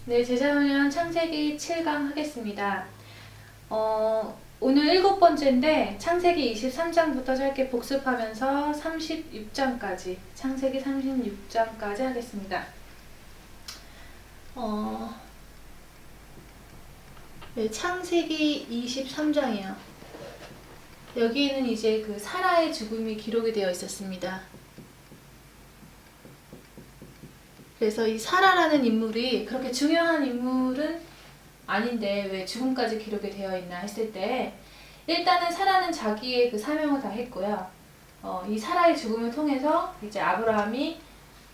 네, 제자훈련 창세기 7강 하겠습니다. 오늘 7번째인데 창세기 23장부터 짧게 복습하면서 36장까지, 창세기 36장까지 하겠습니다. 네, 창세기 23장이요. 여기에는 이제 그 사라의 죽음이 기록이 되어 있었습니다. 그래서 이 사라라는 인물이 그렇게 중요한 인물은 아닌데 왜 죽음까지 기록이 되어 있나 했을 때, 일단은 사라는 자기의 그 사명을 다 했고요. 이 사라의 죽음을 통해서 이제 아브라함이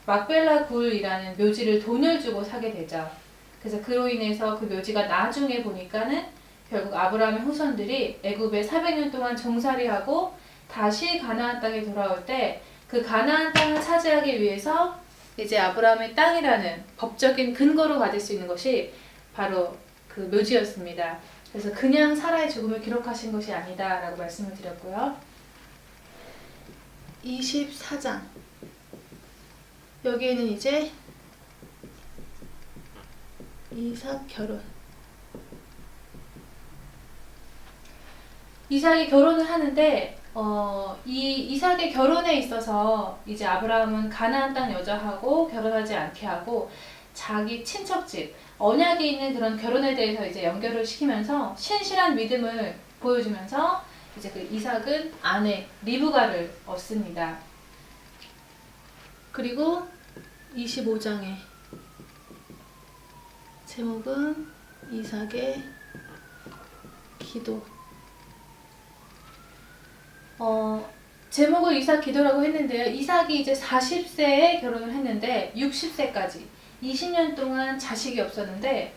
막벨라 굴이라는 묘지를 돈을 주고 사게 되죠. 그래서 그로 인해서 그 묘지가 나중에 보니까는 결국 아브라함의 후손들이 애굽에 400년 동안 종살이하고 다시 가나안 땅에 돌아올 때 그 가나안 땅을 차지하기 위해서 이제 아브라함의 땅이라는 법적인 근거로 가질 수 있는 것이 바로 그 묘지였습니다. 그래서 그냥 사라의 죽음을 기록하신 것이 아니다 라고 말씀을 드렸고요. 24장 여기에는 이제 이삭 결혼, 이삭이 결혼을 하는데 이 이삭의 결혼에 있어서 이제 아브라함은 가나안 땅 여자하고 결혼하지 않게 하고 자기 친척집 언약에 있는 그런 결혼에 대해서 이제 연결을 시키면서 신실한 믿음을 보여주면서 이제 그 이삭은 아내 리브가를 얻습니다. 그리고 25장의 제목은 이삭의 기도. 제목을 이삭 기도라고 했는데요. 이삭이 이제 40세에 결혼을 했는데 60세까지 20년 동안 자식이 없었는데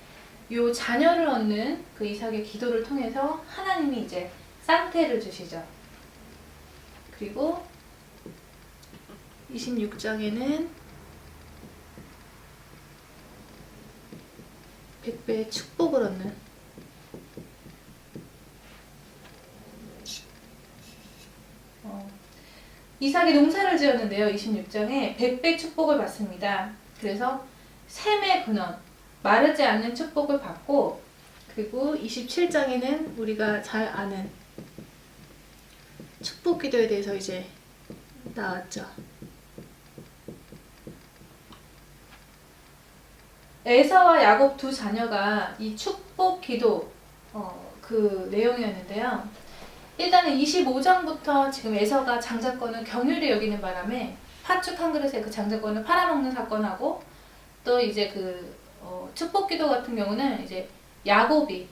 요 자녀를 얻는 그 이삭의 기도를 통해서 하나님이 이제 쌍태를 주시죠. 그리고 26장에는 100배의 축복을 얻는 이삭이 농사를 지었는데요. 26장에 100배 축복을 받습니다. 그래서 샘의 근원, 마르지 않는 축복을 받고, 그리고 27장에는 우리가 잘 아는 축복 기도에 대해서 이제 나왔죠. 에서와 야곱 두 자녀가 이 축복 기도 그 내용이었는데요. 일단은 25장부터 지금 에서가 장자권을 경휼히 여기는 바람에 팥죽 한 그릇에 그 장자권을 팔아먹는 사건하고, 또 이제 그 축복 기도 같은 경우는 이제 야곱이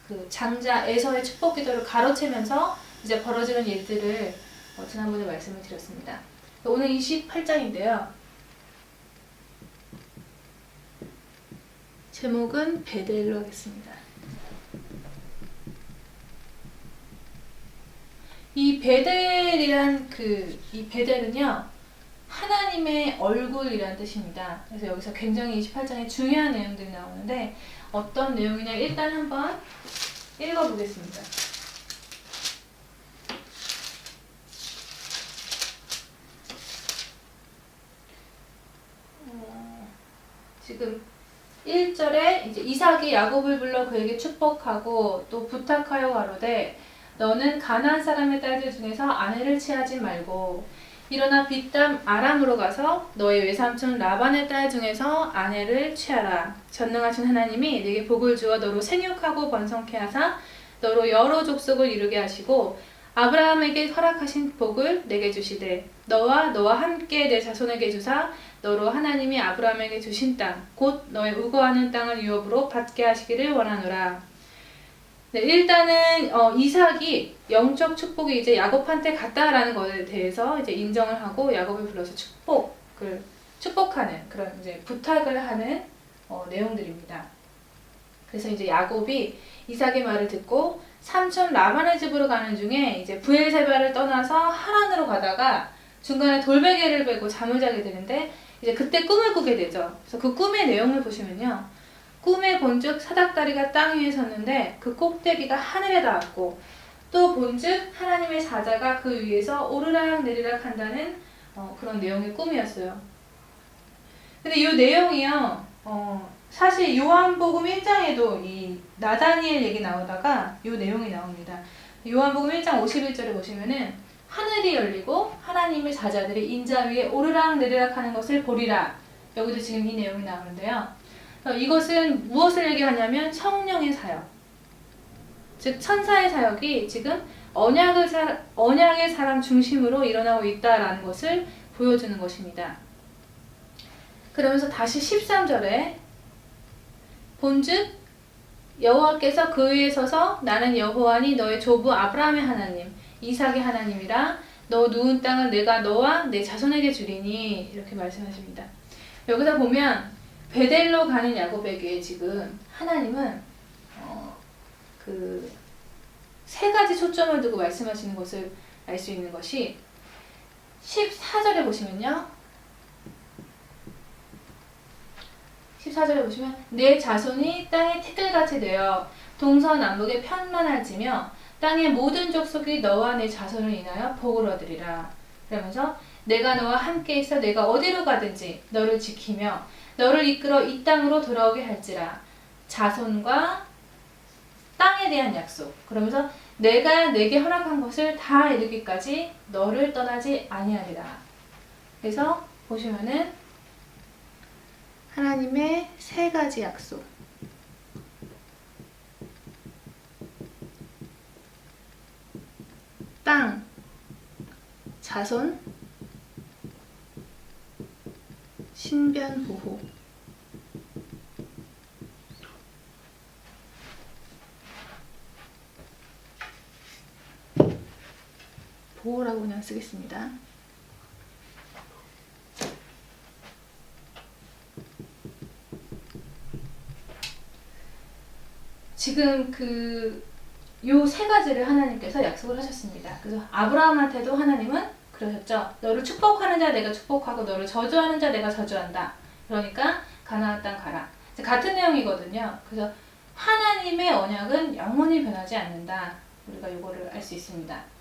그 장자 에서의 축복 기도를 가로채면서 이제 벌어지는 일들을 지난번에 말씀을 드렸습니다. 오늘 28장인데요. 제목은 베델로 하겠습니다. 이 베델이란 이 베델은요, 하나님의 얼굴이란 뜻입니다. 그래서 여기서 굉장히 28장에 중요한 내용들이 나오는데 어떤 내용이냐 일단 한번 읽어보겠습니다. 지금 1절에 이제 이삭이 야곱을 불러 그에게 축복하고 또 부탁하여 가로되 너는 가나안 사람의 딸들 중에서 아내를 취하지 말고 일어나 빗담 아람으로 가서 너의 외삼촌 라반의 딸 중에서 아내를 취하라. 전능하신 하나님이 네게 복을 주어 너로 생육하고 번성케 하사 너로 여러 족속을 이루게 하시고 아브라함에게 허락하신 복을 내게 주시되 너와 함께 내 자손에게 주사 너로 하나님이 아브라함에게 주신 땅 곧 너의 우거하는 땅을 유업으로 받게 하시기를 원하노라. 네, 일단은 이삭이 영적 축복이 이제 야곱한테 갔다라는 것에 대해서 이제 인정을 하고 야곱을 불러서 축복하는 그런 이제 부탁을 하는 내용들입니다. 그래서 이제 야곱이 이삭의 말을 듣고 삼촌 라반의 집으로 가는 중에 이제 브엘세바를 떠나서 하란으로 가다가 중간에 돌베개를 베고 잠을 자게 되는데 이제 그때 꿈을 꾸게 되죠. 그래서 그 꿈의 내용을 보시면요. 꿈에 본즉 사닥다리가 땅 위에 섰는데 그 꼭대기가 하늘에 닿았고 또 본즉 하나님의 사자가 그 위에서 오르락 내리락 한다는 그런 내용의 꿈이었어요. 근데 이 내용이요 사실 요한복음 1장에도 이 나다니엘 얘기 나오다가 요 내용이 나옵니다. 요한복음 1장 51절에 보시면은 하늘이 열리고 하나님의 사자들이 인자 위에 오르락 내리락 하는 것을 보리라. 여기도 지금 이 내용이 나오는데요. 이것은 무엇을 얘기하냐면 성령의 사역, 즉 천사의 사역이 지금 언약의 사람 중심으로 일어나고 있다라는 것을 보여주는 것입니다. 그러면서 다시 13절에 본즉 여호와께서 그 위에 서서 나는 여호와니 너의 조부 아브라함의 하나님 이삭의 하나님이라 너 누운 땅을 내가 너와 내 자손에게 주리니 이렇게 말씀하십니다. 여기서 보면 베델로 가는 야곱에게 지금 하나님은 그 세 가지 초점을 두고 말씀하시는 것을 알 수 있는 것이 14절에 보시면요. 14절에 보시면 내 자손이 땅의 티끌같이 되어 동서남북에 편만할지며 땅의 모든 족속이 너와 내 자손을 인하여 복을 얻으리라. 그러면서 내가 너와 함께 있어 내가 어디로 가든지 너를 지키며 너를 이끌어 이 땅으로 돌아오게 할지라. 자손과 땅에 대한 약속. 그러면서 내가 내게 허락한 것을 다 이루기까지 너를 떠나지 아니하리라. 그래서 보시면은 하나님의 세 가지 약속. 땅, 자손, 신변 보호. 보호라고 그냥 쓰겠습니다. 지금 요 세 가지를 하나님께서 약속을 하셨습니다. 그래서 아브라함한테도 하나님은 그러셨죠. 너를 축복하는 자 내가 축복하고 너를 저주하는 자 내가 저주한다. 그러니까 가나안 땅 가라. 같은 내용이거든요. 그래서 하나님의 언약은 영원히 변하지 않는다. 우리가 이거를 알 수 있습니다.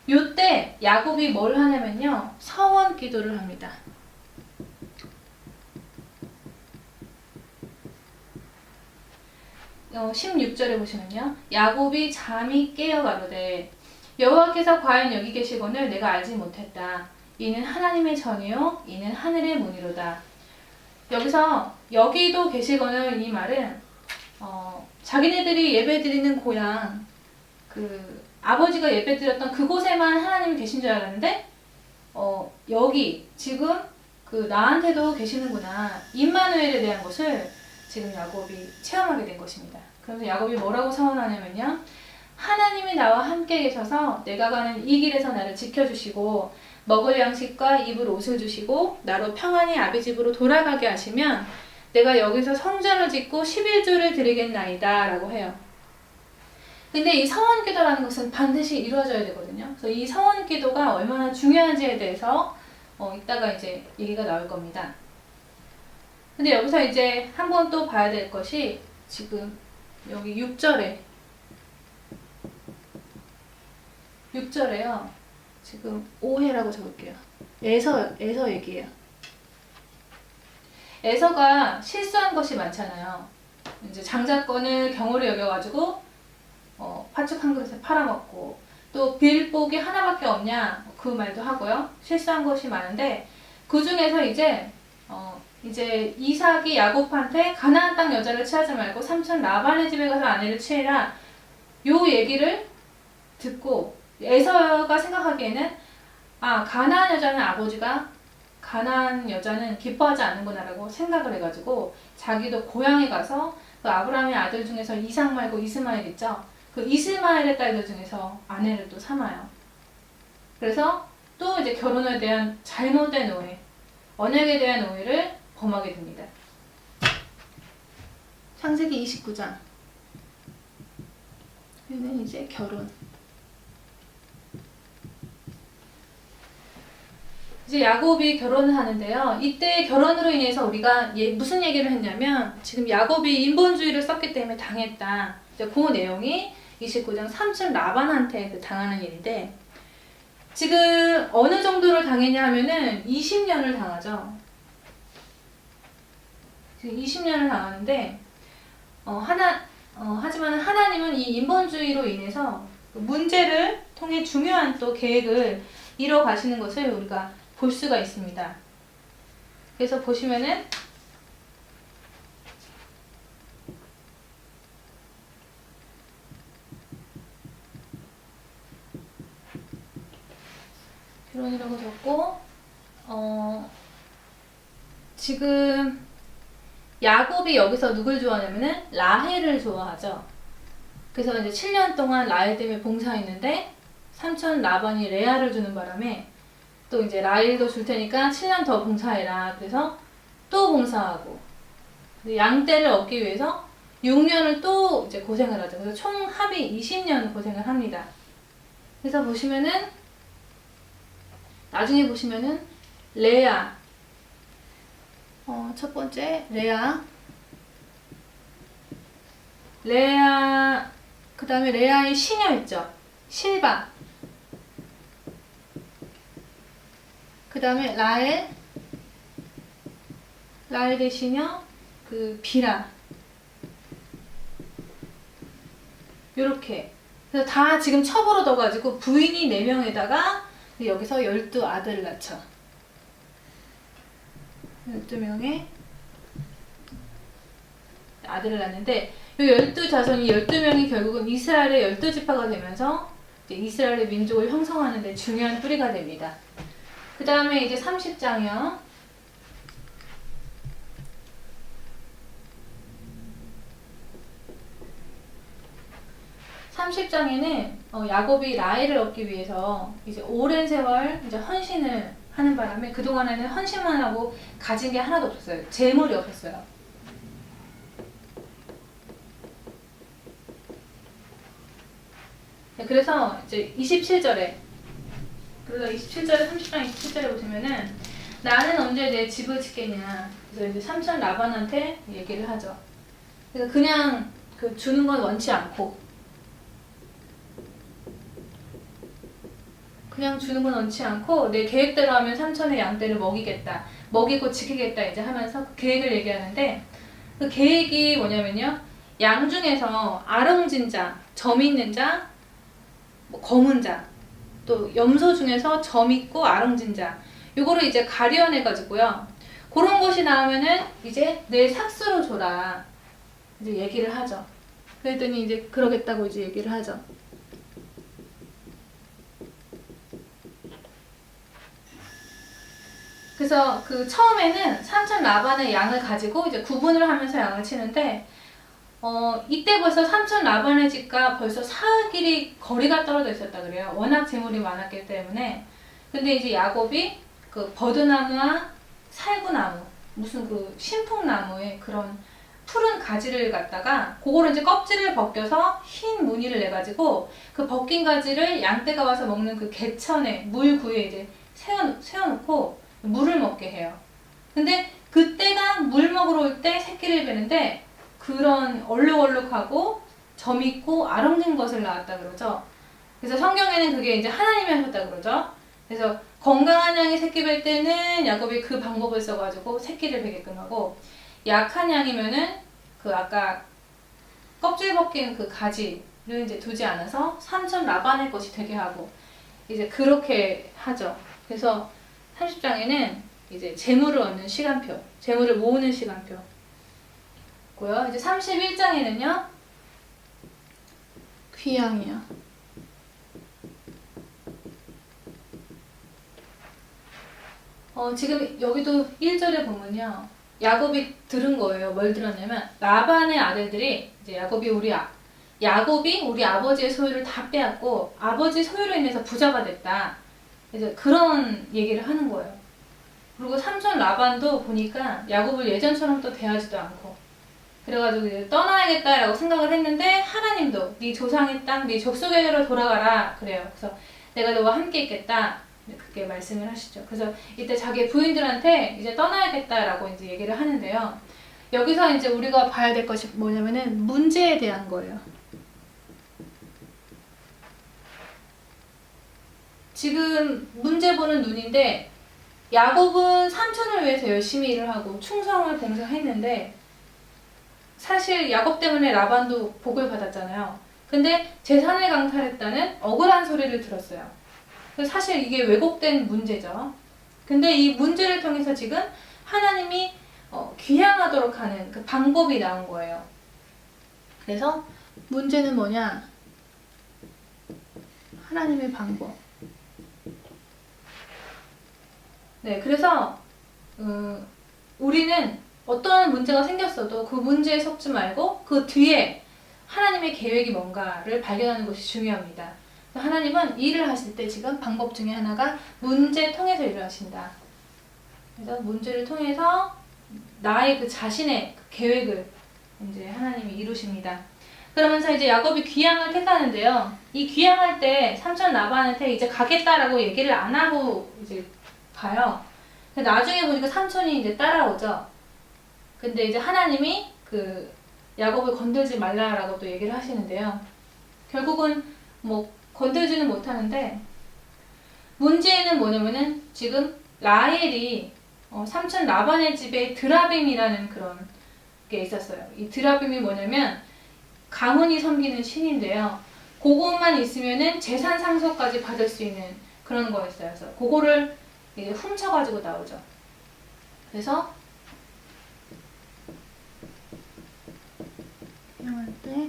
요때 야곱이 뭘 하냐면요. 서원 기도를 합니다. 16절에 보시면요. 야곱이 잠이 깨어 가로되 여호와께서 과연 여기 계시거늘 내가 알지 못했다. 이는 하나님의 전이요 이는 하늘의 문이로다. 여기서 여기도 계시거늘 이 말은 자기네들이 예배드리는 고향 아버지가 예배드렸던 그곳에만 하나님이 계신 줄 알았는데 여기 지금 나한테도 계시는구나. 임마누엘에 대한 것을 지금 야곱이 체험하게 된 것입니다. 그래서 야곱이 뭐라고 서원하냐면요. 하나님이 나와 함께 계셔서 내가 가는 이 길에서 나를 지켜주시고 먹을 양식과 입을 옷을 주시고 나로 평안히 아비 집으로 돌아가게 하시면 내가 여기서 성전을 짓고 11조를 드리겠나이다 라고 해요. 근데 이 서원기도라는 것은 반드시 이루어져야 되거든요. 그래서 이 서원기도가 얼마나 중요한지에 대해서 이따가 이제 얘기가 나올 겁니다. 근데 여기서 이제 한번 또 봐야 될 것이 지금 여기 6절에요. 지금 오해라고 적을게요. 에서 얘기해요. 에서가 실수한 것이 많잖아요. 이제 장자권을 경홀히 여겨가지고 팥죽 한 그릇에 팔아먹고 또 빌복이 하나밖에 없냐 그 말도 하고요. 실수한 것이 많은데 그 중에서 이제 이삭이 야곱한테 가나안 땅 여자를 취하지 말고 삼촌 라반의 집에 가서 아내를 취해라. 요 얘기를 듣고 에서가 생각하기에는 가나안 여자는 아버지가 가나안 여자는 기뻐하지 않는구나라고 생각을 해가지고 자기도 고향에 가서 그 아브라함의 아들 중에서 이삭 말고 이스마엘 있죠. 그 이스마엘의 딸들 중에서 아내를 또 삼아요. 그래서 또 이제 결혼에 대한 잘못된 오해, 언약에 대한 오해를 범하게 됩니다. 창세기 29장. 여기는 이제 결혼. 이제 야곱이 결혼을 하는데요. 이때 결혼으로 인해서 우리가 무슨 얘기를 했냐면 지금 야곱이 인본주의를 썼기 때문에 당했다. 이제 그 내용이 29장 삼촌 라반한테 당하는 일인데 지금 어느 정도를 당했냐 하면은 20년을 당하죠. 지금 20년을 당하는데 하지만 하나님은 이 인본주의로 인해서 문제를 통해 중요한 또 계획을 이뤄 가시는 것을 우리가 볼 수가 있습니다. 그래서 보시면은 결혼이라고 적고 지금 야곱이 여기서 누굴 좋아하냐면은 라헬을 좋아하죠. 그래서 이제 7년 동안 라헬 때문에 봉사했는데 삼촌 라반이 레아를 주는 바람에 또 이제 라헬도 줄 테니까 7년 더 봉사해라. 그래서 또 봉사하고 양떼를 얻기 위해서 6년을 또 이제 고생을 하죠. 그래서 총 합이 20년 고생을 합니다. 그래서 보시면은 나중에 보시면은 레아 첫 번째 레아 그 다음에 레아의 시녀 있죠. 실바 그 다음에 라헬의 시녀 그 비라 요렇게 그래서 다 지금 첩으로 넣어가지고 부인이 4명에다가 여기서 12아들을 낳죠. 12명의 아들을 낳는데 이 12자손이 12명이 결국은 이스라엘의 12지파가 되면서 이제 이스라엘의 민족을 형성하는 데 중요한 뿌리가 됩니다. 그 다음에 이제 30장이요. 30장에는 야곱이 라헬을 얻기 위해서 이제 오랜 세월 이제 헌신을 하는 바람에 그동안에는 헌신만 하고 가진 게 하나도 없었어요. 재물이 없었어요. 그래서 이제 27절에 30장 27절에 보시면은 나는 언제 내 집을 짓겠냐. 그래서 이제 삼촌 라반한테 얘기를 하죠. 그래서 그냥 주는 건 원치 않고 내 계획대로 하면 삼촌의 양떼를 먹이고 지키겠다 이제 하면서 그 계획을 얘기하는데 그 계획이 뭐냐면요. 양 중에서 아름진 자, 점 있는 자, 검은 자, 또 염소 중에서 점 있고 아름진 자 요거를 이제 가려내 가지고요. 그런 것이 나오면은 이제 내 삭수로 줘라 이제 얘기를 하죠. 그랬더니 이제 그러겠다고 이제 얘기를 하죠. 그래서 처음에는 삼촌 라반의 양을 가지고 이제 구분을 하면서 양을 치는데 이때 벌써 삼촌 라반의 집과 벌써 사흘 길이 거리가 떨어져 있었다 그래요. 워낙 재물이 많았기 때문에. 근데 이제 야곱이 버드나무와 살구나무, 무슨 신풍나무의 그런 푸른 가지를 갖다가 그거를 이제 껍질을 벗겨서 흰 무늬를 내가지고 그 벗긴 가지를 양떼가 와서 먹는 그 개천에 물구에 이제 세워놓고 물을 먹게 해요. 근데 그때가 물 먹으러 올 때 새끼를 베는데 그런 얼룩얼룩하고 점 있고 아름진 것을 낳았다 그러죠. 그래서 성경에는 그게 이제 하나님이 하셨다 그러죠. 그래서 건강한 양이 새끼 뵐 때는 야곱이 그 방법을 써가지고 새끼를 베게끔 하고 약한 양이면은 아까 껍질 벗긴 그 가지를 이제 두지 않아서 삼촌 라반의 것이 되게 하고 이제 그렇게 하죠. 그래서 30장에는 이제 재물을 얻는 시간표, 재물을 모으는 시간표 고요. 이제 31장에는요. 귀양이요. 지금 여기도 1절에 보면요. 야곱이 들은 거예요. 뭘 들었냐면 라반의 아들들이 이제 야곱이 우리 아버지의 소유를 다 빼앗고 아버지 소유로 인해서 부자가 됐다. 그래서 그런 얘기를 하는 거예요. 그리고 삼촌 라반도 보니까 야곱을 예전처럼 또 대하지도 않고 그래가지고 떠나야겠다라고 생각을 했는데 하나님도 네 조상의 땅, 네 족속에게로 돌아가라 그래요. 그래서 내가 너와 함께 있겠다 그렇게 말씀을 하시죠. 그래서 이때 자기 부인들한테 이제 떠나야겠다라고 이제 얘기를 하는데요. 여기서 이제 우리가 봐야 될 것이 뭐냐면은 문제에 대한 거예요. 지금 문제 보는 눈인데 야곱은 삼촌을 위해서 열심히 일을 하고 충성을 봉사했는데 사실 야곱 때문에 라반도 복을 받았잖아요. 근데 재산을 강탈했다는 억울한 소리를 들었어요. 사실 이게 왜곡된 문제죠. 근데 이 문제를 통해서 지금 하나님이 귀향하도록 하는 그 방법이 나온 거예요. 그래서 문제는 뭐냐? 하나님의 방법. 네, 그래서 우리는 어떤 문제가 생겼어도 그 문제에 속지 말고 그 뒤에 하나님의 계획이 뭔가를 발견하는 것이 중요합니다. 하나님은 일을 하실 때 지금 방법 중에 하나가 문제 통해서 일을 하신다. 그래서 문제를 통해서 나의 그 자신의 그 계획을 이제 하나님이 이루십니다. 그러면서 이제 야곱이 귀향을 택하는데요. 이 귀향할 때 삼촌 라반한테 이제 가겠다라고 얘기를 안 하고 이제 가요. 나중에 보니까 삼촌이 이제 따라오죠. 근데 이제 하나님이 그 야곱을 건들지 말라라고 또 얘기를 하시는데요. 결국은 뭐 건들지는 못하는데 문제는 뭐냐면은 지금 라헬이 삼촌 라반의 집에 드라빔이라는 그런 게 있었어요. 이 드라빔이 뭐냐면 가문이 섬기는 신인데요. 그것만 있으면은 재산 상속까지 받을 수 있는 그런 거였어요. 그래서 그거를 이제 훔쳐가지고 나오죠. 그래서 할 때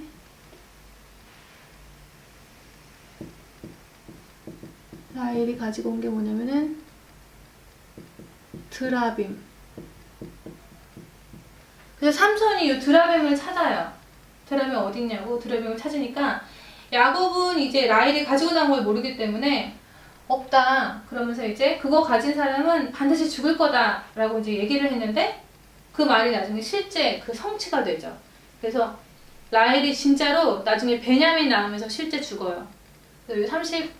라헬이 가지고 온 게 뭐냐면은 드라빔. 그래서 삼손이 이 드라빔을 찾아요. 드라빔이 어딨냐고 드라빔을 찾으니까 야곱은 이제 라헬이 가지고 나온 걸 모르기 때문에 없다. 그러면서 이제 그거 가진 사람은 반드시 죽을 거다라고 이제 얘기를 했는데 그 말이 나중에 실제 그 성취가 되죠. 그래서 라헬이 진짜로 나중에 베냐민 낳으면서 실제 죽어요. 그래서 30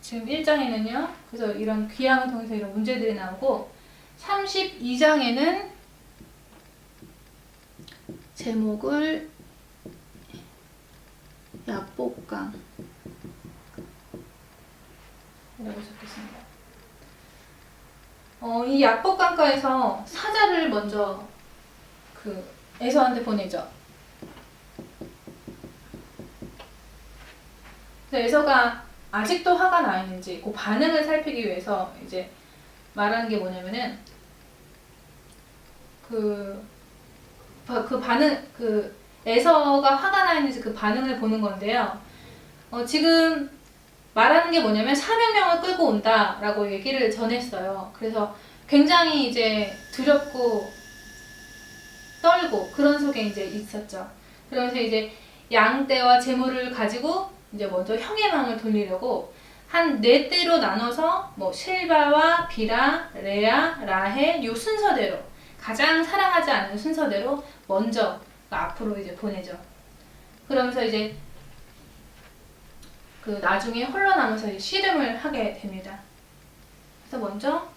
지금 1장에는요. 그래서 이런 귀향을 통해서 이런 문제들이 나오고 32장에는 제목을 야복강 이라고 적겠습니다. 이 야복강가에서 사자를 먼저 그 에서한테 보내죠. 그래서 에서가 아직도 화가 나 있는지 그 반응을 살피기 위해서 이제 말하는 게 뭐냐면은 그 반응 에서가 화가 나 있는지 그 반응을 보는 건데요. 지금 말하는 게 뭐냐면 400명을 끌고 온다라고 얘기를 전했어요. 그래서 굉장히 이제 두렵고 떨고 그런 속에 이제 있었죠. 그러면서 이제 양떼와 재물을 가지고 이제 먼저 형의 마음을 돌리려고 한 4떼로 나눠서 뭐 실바와 비라, 레아, 라헬 요 순서대로 가장 사랑하지 않는 순서대로 먼저 앞으로 이제 보내죠. 그러면서 이제 그 나중에 홀로 남아서 이제 씨름을 하게 됩니다. 그래서 먼저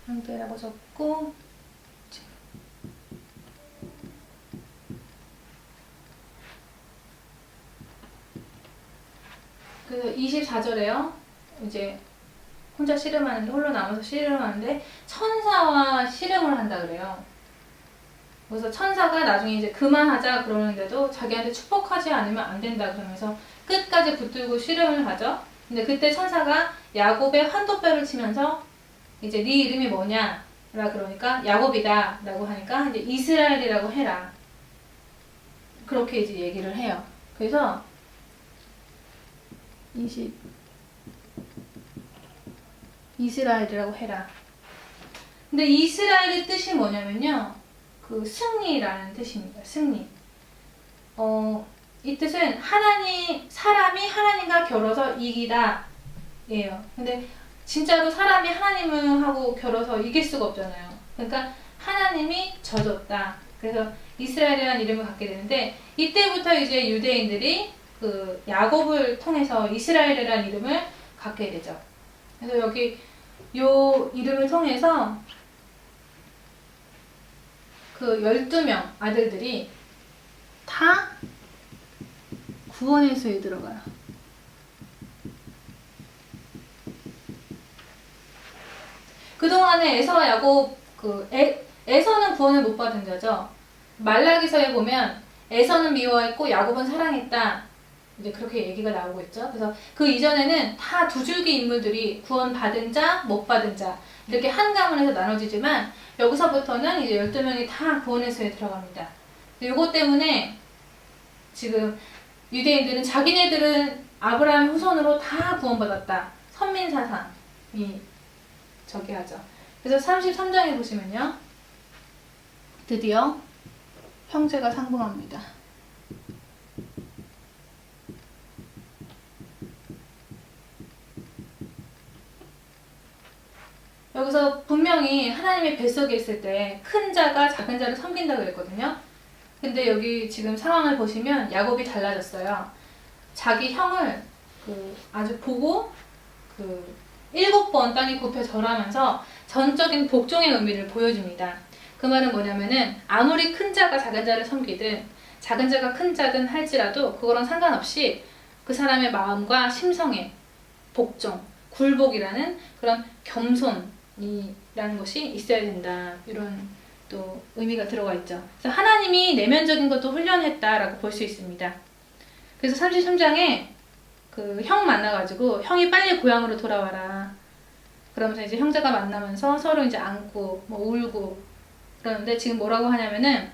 양떼라고 적고 그 24절에요. 이제 혼자 씨름하는데 홀로 남아서 씨름하는데 천사와 씨름을 한다 그래요. 그래서 천사가 나중에 이제 그만하자 그러는데도 자기한테 축복하지 않으면 안 된다 그러면서 끝까지 붙들고 씨름을 하죠. 근데 그때 천사가 야곱의 환도뼈를 치면서 이제 네 이름이 뭐냐? 라 그러니까 야곱이다 라고 하니까 이제 이스라엘이라고 해라. 그렇게 이제 얘기를 해요. 그래서 이스라엘이라고 해라. 근데 이스라엘의 뜻이 뭐냐면요. 그 승리라는 뜻입니다. 승리. 이 뜻은 사람이 하나님과 겨뤄서 이기다 예요. 근데 진짜로 사람이 하나님하고 겨뤄서 이길 수가 없잖아요. 그러니까 하나님이 져줬다. 그래서 이스라엘이라는 이름을 갖게 되는데 이때부터 이제 유대인들이 그 야곱을 통해서 이스라엘이라는 이름을 갖게 되죠. 그래서 여기 요 이름을 통해서 그 12명 아들들이 다 구원의 수에 들어가요. 그동안에 에서와 야곱 에서는 구원을 못 받은 자죠. 말라기서에 보면 에서는 미워했고 야곱은 사랑했다. 이제 그렇게 얘기가 나오고 있죠. 그래서 그 이전에는 다 두 줄기 인물들이 구원 받은 자, 못 받은 자 이렇게 한 가문에서 나눠지지만 여기서부터는 이제 12명이 다 구원의 수에 들어갑니다. 이것 때문에 지금 유대인들은 자기네들은 아브라함 후손으로 다 구원받았다. 선민사상이 저기 하죠. 그래서 33장에 보시면요. 드디어 형제가 상봉합니다. 여기서 분명히 하나님의 뱃속에 있을 때 큰 자가 작은 자를 섬긴다고 그랬거든요. 근데 여기 지금 상황을 보시면 야곱이 달라졌어요. 자기 형을 아주 보고 7번 땅에 굽혀 절하면서 전적인 복종의 의미를 보여줍니다. 그 말은 뭐냐면은 아무리 큰 자가 작은 자를 섬기든 작은 자가 큰 자든 할지라도 그거랑 상관없이 그 사람의 마음과 심성에 복종, 굴복이라는 그런 겸손이라는 것이 있어야 된다. 이런 또 의미가 들어가 있죠. 그래서 하나님이 내면적인 것도 훈련했다라고 볼 수 있습니다. 그래서 33장에 그 형 만나가지고 형이 빨리 고향으로 돌아와라. 그러면서 이제 형제가 만나면서 서로 이제 안고 뭐 울고 그러는데 지금 뭐라고 하냐면은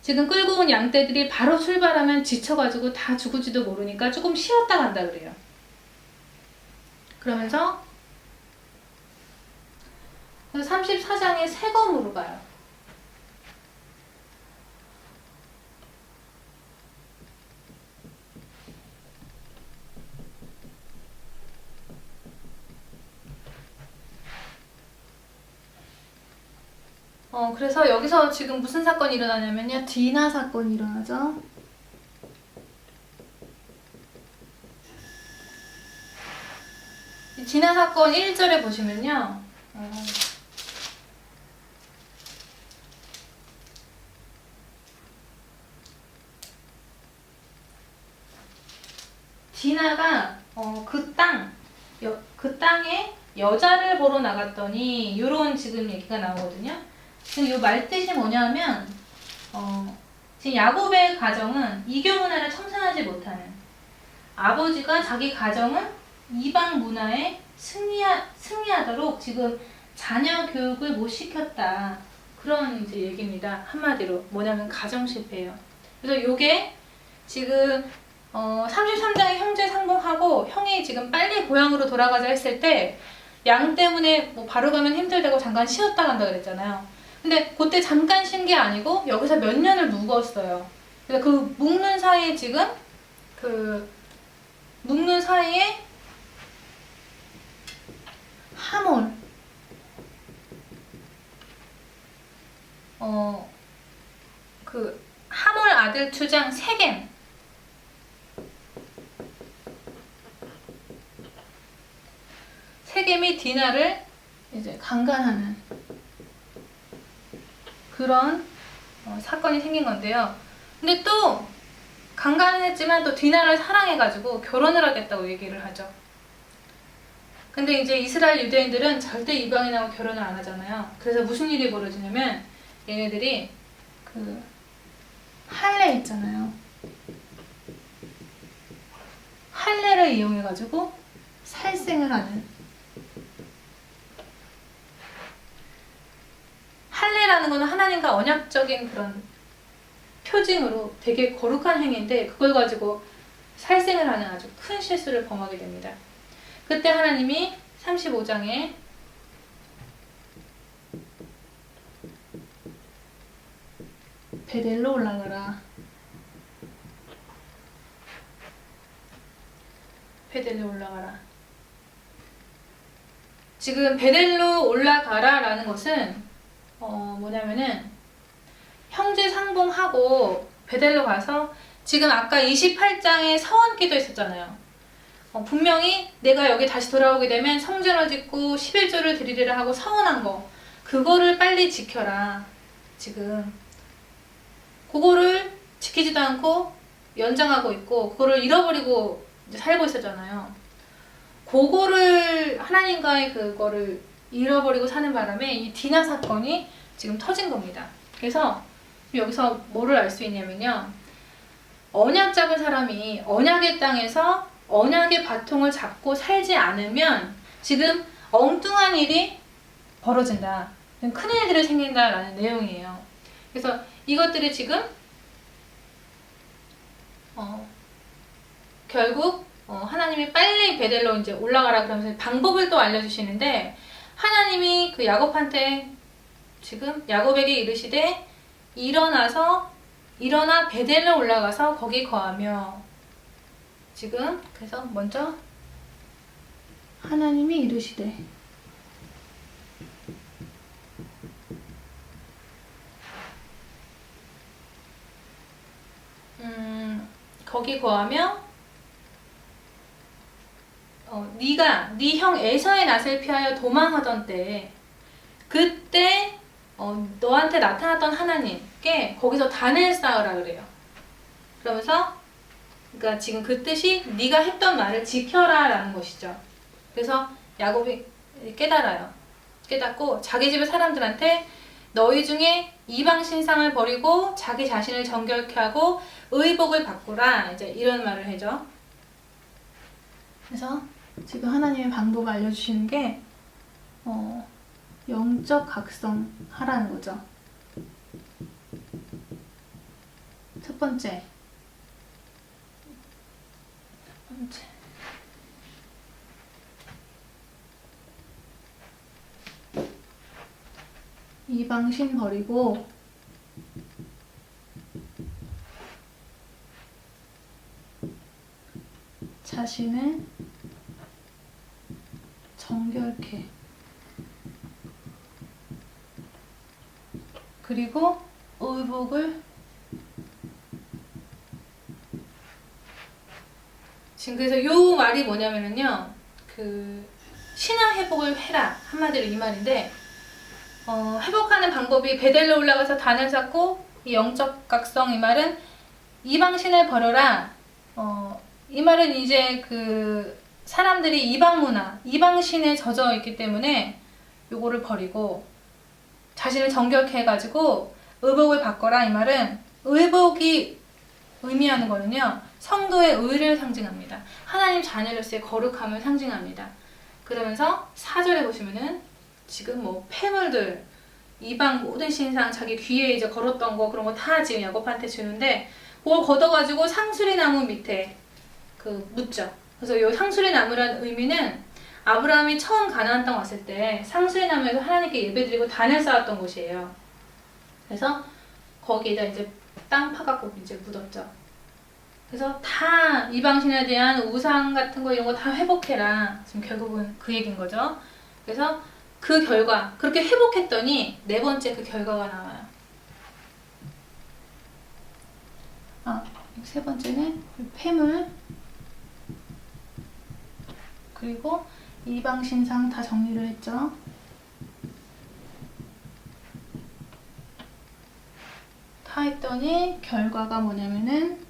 지금 끌고 온 양떼들이 바로 출발하면 지쳐가지고 다 죽을지도 모르니까 조금 쉬었다 간다 그래요. 그러면서 34장에 세검으로 가요. 그래서 여기서 지금 무슨 사건이 일어나냐면요. 디나 사건이 일어나죠. 디나 사건 1절에 보시면요. 디나가 그 땅에 여자를 보러 나갔더니 이런 지금 얘기가 나오거든요. 지금 이 말뜻이 뭐냐면 지금 야곱의 가정은 이교 문화를 청산하지 못하는 아버지가 자기 가정을 이방 문화에 승리하도록 지금 자녀 교육을 못 시켰다. 그런 이제 얘기입니다. 한마디로 뭐냐면 가정 실패예요. 그래서 요게 지금 33장에 형제 상봉하고 형이 지금 빨리 고향으로 돌아가자 했을 때 양 때문에 뭐 바로 가면 힘들다고 잠깐 쉬었다 간다 그랬잖아요. 근데 그때 잠깐 쉰 게 아니고 여기서 몇 년을 묵었어요. 그래서 그 묵는 사이에 지금 묵는 사이에 하몰 하몰 아들 투장 세겜이 디나를 이제 강간하는 그런 사건이 생긴 건데요. 근데 또 강간을 했지만 또 디나를 사랑해가지고 결혼을 하겠다고 얘기를 하죠. 근데 이제 이스라엘 유대인들은 절대 이방인하고 결혼을 안 하잖아요. 그래서 무슨 일이 벌어지냐면 얘네들이 할례 있잖아요. 할례를 이용해가지고 살생을 하는. 할례라는 거는 하나님과 언약적인 그런 표징으로 되게 거룩한 행위인데 그걸 가지고 살생을 하는 아주 큰 실수를 범하게 됩니다. 그때 하나님이 35장에 베델로 올라가라. 베델로 올라가라. 지금 베델로 올라가라 라는 것은 뭐냐면은 형제 상봉하고 베델로 가서 지금 아까 28장에 서원기도 있었잖아요. 분명히 내가 여기 다시 돌아오게 되면 성전을 짓고 11조를 드리리라 하고 서원한 거 그거를 빨리 지켜라. 지금 그거를 지키지도 않고 연장하고 있고 그거를 잃어버리고 이제 살고 있었잖아요. 그거를 하나님과의 그거를 잃어버리고 사는 바람에 이 디나 사건이 지금 터진 겁니다. 그래서 여기서 뭐를 알 수 있냐면요. 언약 잡은 사람이 언약의 땅에서 언약의 바통을 잡고 살지 않으면 지금 엉뚱한 일이 벌어진다. 큰 일들이 생긴다라는 내용이에요. 그래서 이것들이 지금 결국 하나님이 빨리 베델로 이제 올라가라 그러면서 방법을 또 알려주시는데 하나님이 그 야곱한테 지금 야곱에게 이르시되 일어나 베델로 올라가서 거기 거하며 지금 그래서 먼저 하나님이 이르시되 거기 거하며 네가 네 형 에서의 낯을 피하여 도망하던 때 그때 너한테 나타났던 하나님께 거기서 단을 쌓으라 그래요. 그러면서 그러니까 지금 그 뜻이 네가 했던 말을 지켜라 라는 것이죠. 그래서 야곱이 깨닫고 자기 집의 사람들한테 너희 중에 이방 신상을 버리고 자기 자신을 정결케 하고 의복을 바꾸라 이제 이런 말을 해죠. 그래서 지금 하나님의 방법을 알려주시는 게 영적 각성 하라는 거죠. 첫 번째 이방신 버리고 자신을 정결케 그리고 의복을 지금 그래서 요 말이 뭐냐면은요 그 신앙 회복을 해라 한마디로 이 말인데 회복하는 방법이 베델로 올라가서 단을 쌓고 이 영적 각성 이 말은 이방신을 버려라 이 말은 이제 그 사람들이 이방 문화 이방신에 젖어 있기 때문에 요거를 버리고 자신을 정결케 해가지고 의복을 바꿔라 이 말은 의복이 의미하는 거는요 성도의 의를 상징합니다. 하나님 자녀로서의 거룩함을 상징합니다. 그러면서 4절에 보시면은 지금 뭐 폐물들 이방 모든 신상 자기 귀에 이제 걸었던 거 그런 거 다 지금 야곱한테 주는데 그걸 걷어가지고 상수리 나무 밑에 그 묻죠. 그래서 이 상수리 나무라는 의미는 아브라함이 처음 가나안 땅 왔을 때 상수리 나무에서 하나님께 예배드리고 단을 쌓았던 곳이에요. 그래서 거기에다 이제 땅 파갖고 이제 묻었죠. 그래서 다 이방신에 대한 우상 같은 거 이런 거 다 회복해라. 지금 결국은 그 얘기인 거죠. 그래서 그 결과 그렇게 회복했더니 네 번째 그 결과가 나와요. 세 번째는 폐물 그리고 이방신상 다 정리를 했죠. 다 했더니 결과가 뭐냐면은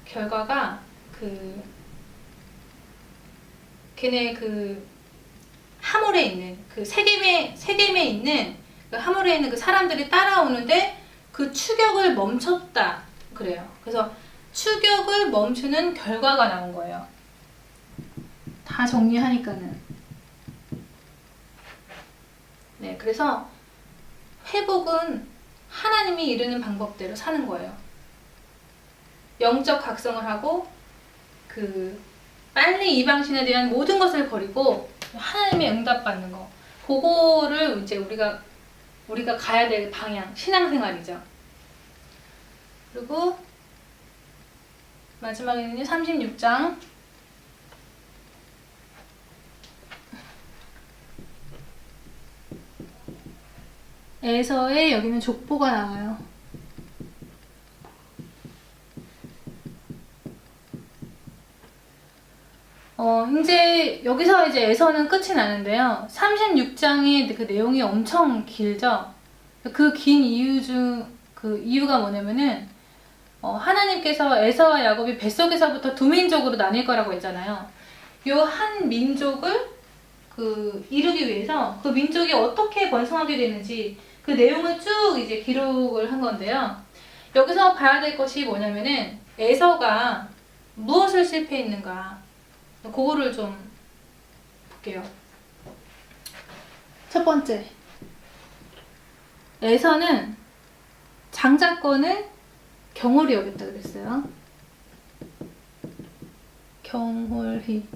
결과가 걔네 그 하몰에 있는 그 세겜에 있는 그 하몰에 있는 그 사람들이 따라오는데 그 추격을 멈췄다 그래요. 그래서 추격을 멈추는 결과가 나온 거예요. 다 정리하니까는. 네, 그래서 회복은 하나님이 이르는 방법대로 사는 거예요. 영적 각성을 하고 빨리 이방신에 대한 모든 것을 버리고 하나님의 응답받는 거 그거를 이제 우리가 가야 될 방향 신앙생활이죠. 그리고 마지막에는요 36장 에서의 여기는 족보가 나와요. 이제 여기서 이제 에서는 끝이 나는데요. 36장의 그 내용이 엄청 길죠. 그 긴 이유가 뭐냐면은 하나님께서 에서와 야곱이 뱃속에서부터 두 민족으로 나뉠 거라고 했잖아요. 요 한 민족을 이루기 위해서 그 민족이 어떻게 번성하게 되는지 그 내용을 쭉 이제 기록을 한 건데요. 여기서 봐야 될 것이 뭐냐면은 에서가 무엇을 실패했는가, 그거를 좀 볼게요. 첫 번째, 에서는 장자권을 경홀히 여겼다 그랬어요. 경홀히.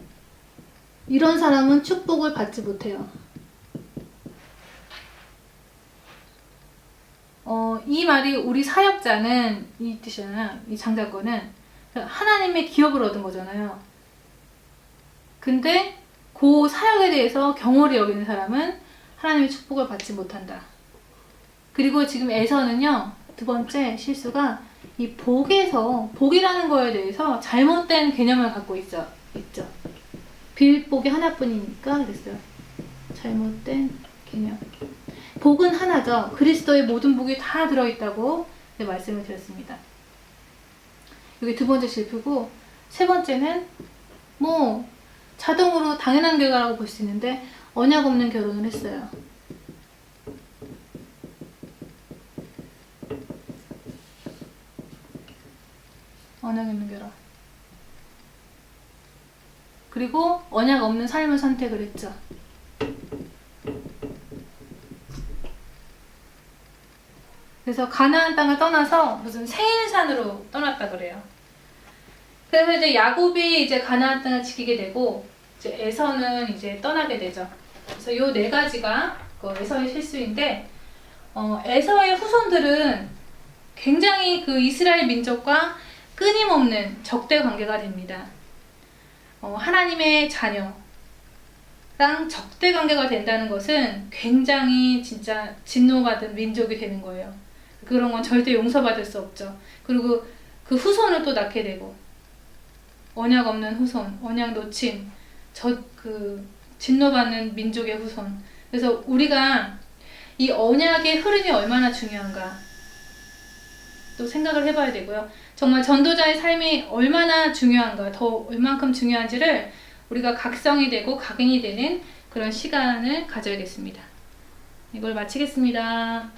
이런 사람은 축복을 받지 못해요. 이 말이 우리 사역자는 이 뜻이잖아요. 이 장자권은 하나님의 기업을 얻은 거잖아요. 근데 그 사역에 대해서 경홀히 여기는 사람은 하나님의 축복을 받지 못한다. 그리고 지금 에서는요, 두 번째 실수가 이 복이라는 거에 대해서 잘못된 개념을 갖고 있죠. 빌복이 하나뿐이니까 그랬어요. 잘못된 개념. 복은 하나죠. 그리스도의 모든 복이 다 들어있다고 말씀을 드렸습니다. 여기 두 번째 실패고, 세 번째는 자동으로 당연한 결과라고 볼 수 있는데 언약 없는 결혼을 했어요. 언약 없는 결혼. 그리고 언약 없는 삶을 선택을 했죠. 그래서 가나안 땅을 떠나서 무슨 세일산으로 떠났다 그래요. 그래서 이제 야곱이 이제 가나안 땅을 지키게 되고, 이제 에서는 이제 떠나게 되죠. 그래서 요 네 가지가 에서의 실수인데, 에서의 후손들은 굉장히 그 이스라엘 민족과 끊임없는 적대 관계가 됩니다. 하나님의 자녀랑 적대 관계가 된다는 것은 굉장히 진짜 진노받은 민족이 되는 거예요. 그런 건 절대 용서받을 수 없죠. 그리고 그 후손을 또 낳게 되고, 언약 없는 후손, 언약 놓친 진노받는 민족의 후손. 그래서 우리가 이 언약의 흐름이 얼마나 중요한가 또 생각을 해봐야 되고요. 정말 전도자의 삶이 얼마나 중요한가, 더 얼만큼 중요한지를 우리가 각성이 되고 각인이 되는 그런 시간을 가져야겠습니다. 이걸 마치겠습니다.